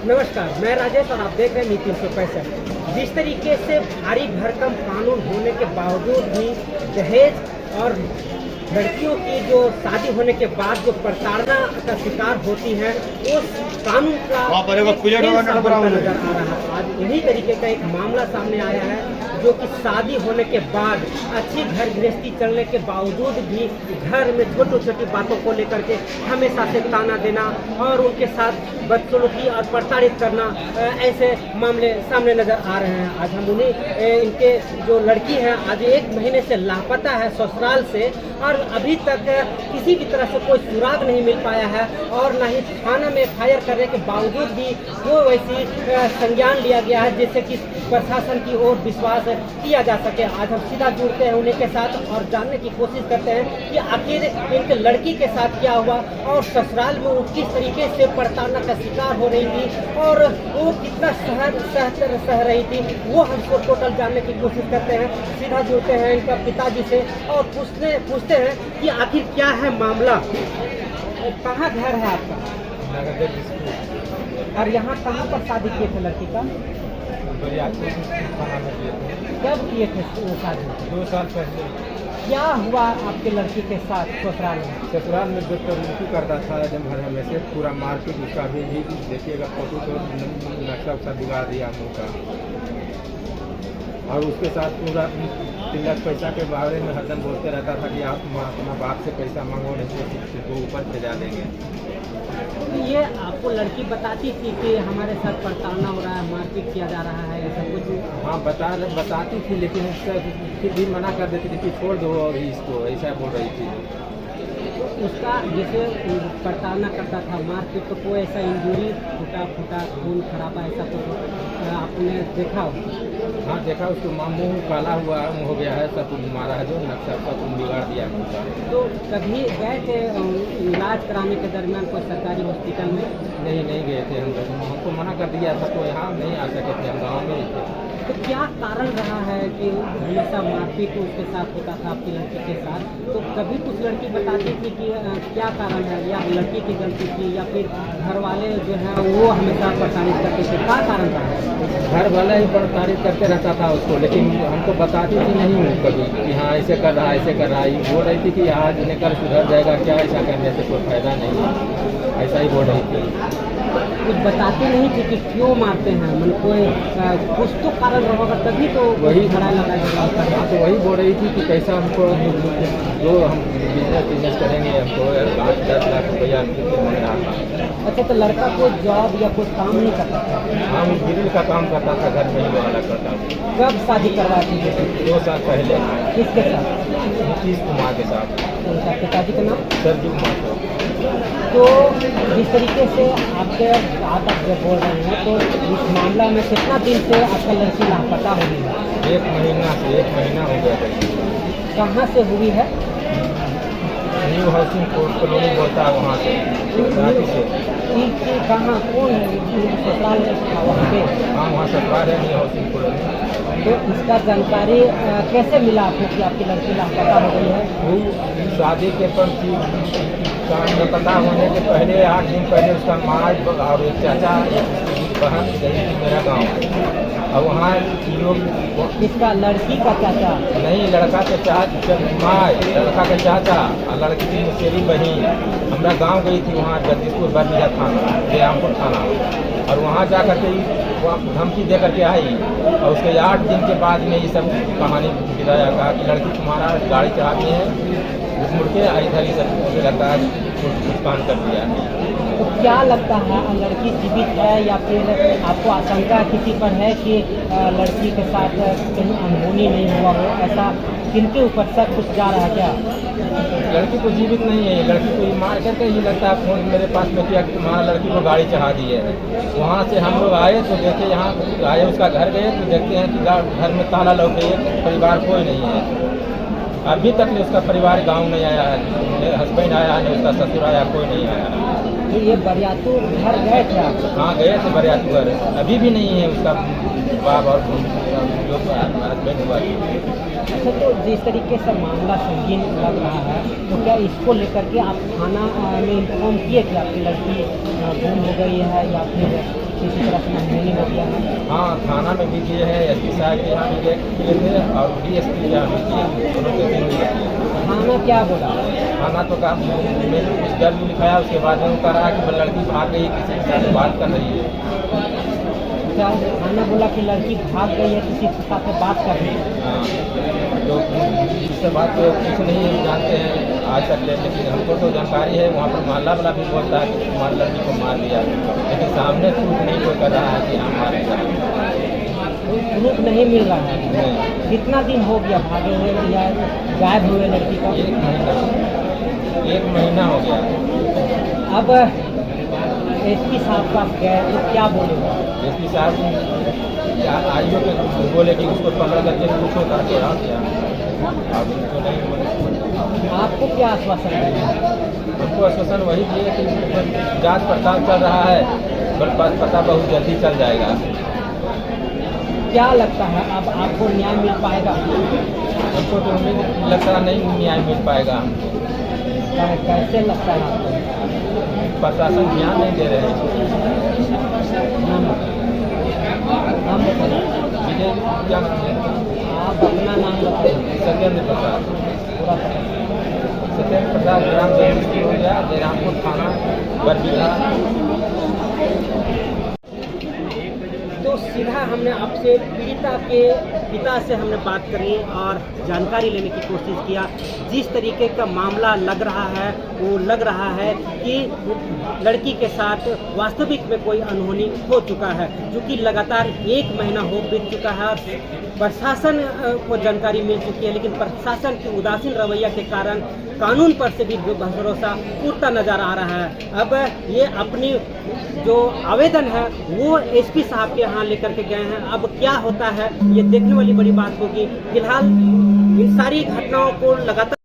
नमस्कार, मैं राजेश और आप देख रहे हैं नीति 365। जिस तरीके से भारी भरकम कानून होने के बावजूद भी दहेज और लड़कियों की जो शादी होने के बाद जो प्रताड़ना का शिकार होती है, उस कानून का नजर आ रहा है। आज इन्हीं तरीके का एक मामला सामने आया है, जो कि शादी होने के बाद अच्छी घर गृहस्थी चलने के बावजूद भी घर में छोटी छोटी बातों को लेकर के हमेशा से ताना देना और उनके साथ बदसलूकी और प्रताड़ित करना, ऐसे मामले सामने नजर आ रहे हैं। आज हम उन्हीं इनके जो लड़की है, आज 1 महीने से लापता है ससुराल से, और अभी तक किसी भी तरह से कोई सुराग नहीं मिल पाया है और न ही थाना में FIR करने के बावजूद भी वो वैसी संज्ञान लिया गया है जिससे कि प्रशासन की ओर विश्वास किया जा सके। आज हम सीधा जुड़ते हैं उन्हीं के साथ और जानने की कोशिश करते हैं कि आखिर इनके लड़की के साथ क्या हुआ और ससुराल में वो किस तरीके से प्रताड़ना का शिकार हो रही थी और वो कितना सह रही थी, वो हमको टोटल जानने की कोशिश करते हैं। सीधा जुड़ते हैं इनका पिताजी से और पूछते हैं कि आखिर क्या है मामला, कहाँ घर है आपका और यहाँ कहाँ पर शादी किए थे लड़की का? कब किए थे शादी? 2 साल पहले। क्या हुआ आपके लड़की के साथ ससुराल में? ससुराल में बदतमीजी करता था जब घर में से पूरा मार्केट उसका भी देखिएगा, फोटो तो नक्शा उक्सा बिगाड़ दिया हम लोग का। और उसके साथ पूरा 3 लाख पैसा के बारे में हरदम बोलते रहता था कि आप अपना बाप से पैसा मांगो, नहीं तो ऊपर भेजा देंगे। ये आपको लड़की बताती थी कि हमारे साथ प्रताड़ना हो रहा है, मारपीट किया जा रहा है, ऐसा कुछ? हाँ बताती थी, लेकिन फिर भी मना कर देती थी कि छोड़ दो अभी इसको, ऐसा बोल रही थी। उसका जैसे प्रताड़ना करता था, मारपीट, तो कोई ऐसा इंजरी, फूटा खून खराबा ऐसा कुछ आपने देखा? हाँ देखा, उसको मुँह काला हुआ हो गया है, सब मारा है, जो नक्शा सब बिगाड़ दिया है उसका। तो कभी गए थे इलाज कराने के दरमियान कोई सरकारी हॉस्पिटल में? नहीं गए थे हमको मना कर दिया था, तो यहाँ नहीं आ सके थे, हम गाँव में ही थे। तो क्या कारण रहा है कि हमेशा मारपीट उसके साथ होता था आपकी लड़की के साथ? तो कभी कुछ लड़की बताती थी कि क्या कारण है, या लड़की की गलती थी या फिर घर वाले जो है वो हमेशा प्रताड़ित करते थे? क्या कारण रहा है? घर वाला ही प्रताड़ित करते रहता था उसको, लेकिन हमको बताती थी नहीं कभी कि हाँ ऐसे कर रहा है, ऐसे कर रहा है। बोल रही थी कि आज निकल सुधर जाएगा, क्या ऐसा करने से कोई फायदा नहीं है, ऐसा ही बोल रही थी। कुछ बताती नहीं थी कि क्यों मारते हैं, मतलब कोई कुछ तो कारण रहेगा तभी तो वही लड़ाई लगाएगा। तो वही बोल रही थी कि कैसा हमको जो हम बिजनेस करेंगे, हमको 8-10 लाख रुपया मिल रहा था। अच्छा, तो लड़का कोई जॉब या कोई काम नहीं करता था? हाँ, वो ग्रिल का काम करता था, घर में ही वाला करता था। कब शादी करवाई थी? 2 साल पहले। किसके साथ? नीतीश कुमार के साथ। उनका पिताजी का नाम? सरजू कुमार। तो जिस तरीके से आपके बात आप जब बोल रहे हैं, तो इस मामला में कितना दिन से आपका लड़की लापता हो गई है? 1 महीना हो गया है। कहाँ से हुई है? न्यू हाउसिंग कॉलोनी बोलता है, वहाँ से। कहाँ, कौन ससुराल वहाँ पे? हाँ, वहाँ ससुराल है, न्यू हाउसिंग कॉलोनी। तो इसका जानकारी कैसे मिला आपको कि आपकी लड़की लापता हो गई है? वो शादी के पता होने के पहले 8 दिन पहले उसका माँ और एक चाचा एक बहन गई थी मेरा गाँव, और वहाँ लोग। इसका लड़की का चाचा? नहीं, लड़का के माँ, लड़का के चाचा और लड़की की मुसेरी बहन हमारा गांव गई थी, वहाँ जगदीशपुर बरबीघा थाना, जयरामपुर थाना, और वहाँ जा कर के धमकी दे करके आई, और उसके 8 दिन के बाद में ये सब कहानी गिराया, कहा कि लड़की तुम्हारा गाड़ी चलाती है, मुड़ के इधर ही सब लगता है कान कर दिया। तो क्या लगता है, लड़की जीवित है या फिर आपको आशंका किसी पर है कि लड़की के साथ कहीं अनहोनी नहीं हुआ हो? ऐसा किनके ऊपर शक कुछ जा रहा है क्या? लड़की को जीवित नहीं है, लड़की को मार करके ही लगता है फोन मेरे पास में किया कि तुम्हारा लड़की को गाड़ी चढ़ा दी है। वहाँ से हम लोग आए तो देखे, यहाँ आए उसका घर गए तो देखते हैं कि घर में ताला लग गई है, परिवार कोई नहीं है। अभी तक उसका परिवार गाँव नहीं आया है, हस्बैंड आया है, उसका ससुर आया, कोई नहीं आया है। तो ये बरियातू घर गए थे आप? हाँ गए थे बरियातू घर, अभी भी नहीं है उसका बाप और जो हस्बैंड हुआ। अच्छा, तो जिस तरीके से मामला संगीन लग रहा है, तो क्या इसको लेकर के आप थाना में इन्फॉर्म किए कि आपकी लड़की गुम हो गई है या फिर किसी तरह से अनहोनी हो गया है? हाँ थाना में भी किए हैं, एसपी साहब के यहाँ भी किए थे और DSP के यहाँ भी किए, दोनों के दिन भी किए। थाना क्या बोला? थाना तो कहा मैंने कुछ दर्ज लिखाया, उसके बाद में कह रहा है कि लड़की भाग गई, किसी के साथ बात कर रही है। क्या थाना बोला कि लड़की भाग गई है, किसी के साथ बात कर रही है? हाँ तो इससे बात तो कुछ नहीं जानते हैं आज तक, लेकिन हमको तो जानकारी है, वहाँ पर मोहल्ला वाला भी बोलता है कि तुम्हारी लड़की को मार दिया, लेकिन सामने प्रूफ नहीं कोई कर रहा है कि हाँ मार दिया। कोई प्रूफ नहीं मिल रहा है। कितना दिन हो गया भागे हुए या गायब हुए लड़की का? 1 महीना हो गया। अब एसपी साहब पास गए तो क्या बोलेगा? एसपी साहब आईओ के बोले कि उसको 15 करके पूछो था तो हाँ किया, अब उनको नहीं बोले। आपको क्या आश्वासन मिला? हमको आश्वासन वही दिए कि जांच पड़ताल चल रहा है, पर पता बहुत जल्दी चल जाएगा। क्या लगता है अब आपको न्याय मिल पाएगा? हमको तो उम्मीद लगता नहीं न्याय मिल पाएगा। कैसे लगता है आपको? प्रशासन ध्यान नहीं दे रहे हैं। नाम बताइए। विजय क्या नाम है? आप अपना नाम बताइए। सत्येंद्र प्रसाद। पूरा पता। सत्येंद्र प्रसाद, ग्राम जयपुर हो गया, जयरामपुर थाना बरबीघा। तो सीधा हमने आपसे पीड़िता के पिता से हमने बात करी और जानकारी लेने की कोशिश किया। जिस तरीके का मामला लग रहा है वो लग रहा है कि लड़की के साथ वास्तविक में कोई अनहोनी हो चुका है, क्योंकि लगातार 1 महीना हो बीत चुका है और प्रशासन को जानकारी मिल चुकी है, लेकिन प्रशासन की उदासीन रवैया के कारण कानून पर से भी भरोसा टूटता नजर आ रहा है। अब ये अपनी जो आवेदन है वो एसपी साहब के यहाँ लेकर के गए हैं। अब क्या होता है ये देखने वाली बड़ी बात होगी। फिलहाल इन सारी घटनाओं को लगातार